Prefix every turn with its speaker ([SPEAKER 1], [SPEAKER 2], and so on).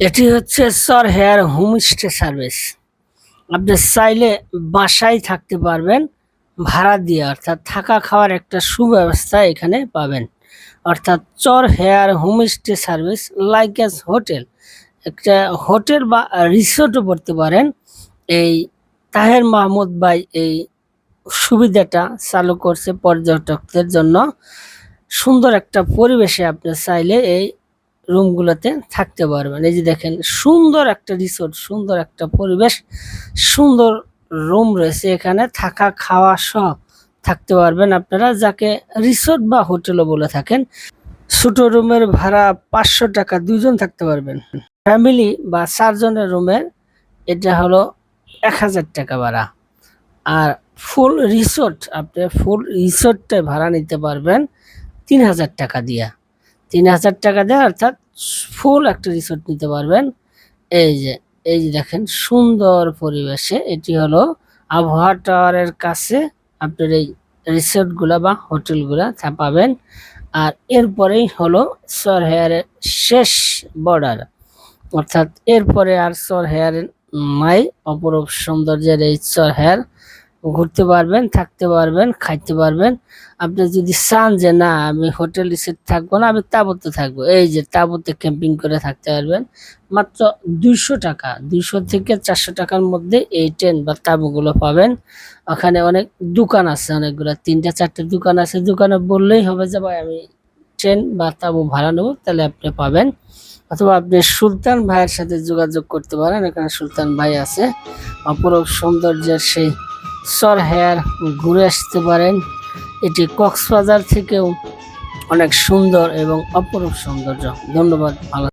[SPEAKER 1] এটি হচ্ছে সর হেয়ার হোমস্টে সার্ভিস। আপনি চাইলে বাসায় থাকতে পারবেন ভাড়া দিয়ে, অর্থাৎ থাকা খাওয়ার একটা সুব্যবস্থা এখানে পাবেন। অর্থাৎ চর here homestay service like as hotel, একটা হোটেল বা রিসোর্টও করতে পারেন। এই তাহের মাহমুদ ভাই এই সুবিধাটা চালু করছে পর্যটকদের জন্য। সুন্দর একটা পরিবেশে আপনি চাইলে এই রুমগুলোতে থাকতে পারবেন। এই যে দেখেন, সুন্দর একটা রিসোর্ট, সুন্দর একটা পরিবেশ, সুন্দর রুম রয়েছে এখানে, থাকা খাওয়া সহ থাকতে পারবেন আপনারা, যাকে রিসোর্ট বা হোটেলও বলে থাকেন। ছোট রুমের ভাড়া 500 টাকা, 2 জন থাকতে পারবেন। ফ্যামিলি বা 4 জনের রুমের এটা হলো 1000 টাকা ভাড়া। আর ফুল রিসোর্ট, আপনি ফুল রিসোর্টটাই ভাড়া নিতে পারবেন 3000 টাকা দিয়া। 3000 টাকা দেয়, অর্থাৎ ফুল একটা রিসোর্ট নিতে পারবেন। এই যে দেখেন, সুন্দর পরিবেশে, এটি হলো আবহাওয়া টাওয়ারের কাছে আপনার এই রিসোর্টগুলা বা হোটেলগুলা পাবেন। আর এরপরেই হলো সর হেয়ারের শেষ বর্ডার, অর্থাৎ এরপরে আর সর হেয়ার নাই। অপরূপ সৌন্দর্যের এই সর হেয়ার ঘুরতে পারবেন, থাকতে পারবেন, খাইতে পারবেন। আপনি যদি চান যে না আমি হোটেল রিসোর্ট থাকবো না, আমি তাঁবুতে থাকবো, এই যে তাঁবুতে ক্যাম্পিং করে থাকতে পারবেন মাত্র 200 টাকা। 200 থেকে 400 টাকার মধ্যে এই টেন্ট বা তাঁবুগুলো পাবেন। ওখানে অনেক দোকান আছে, অনেকগুলো 3-4টে দোকান আছে। দোকানে বললেই হবে যে ভাই আমি টেন্ট বা তাঁবু ভাড়া নেবো, তাহলে আপনি পাবেন। অথবা আপনি সুলতান ভাইয়ের সাথে যোগাযোগ করতে পারেন, এখানে সুলতান ভাই আছে। অপরূপ সৌন্দর্যের সেই সর হেয়ার ঘুরে আসতে পারেন। এটি কক্সবাজার থেকেও অনেক সুন্দর এবং অপরূপ সৌন্দর্য। ধন্যবাদ। ভালো।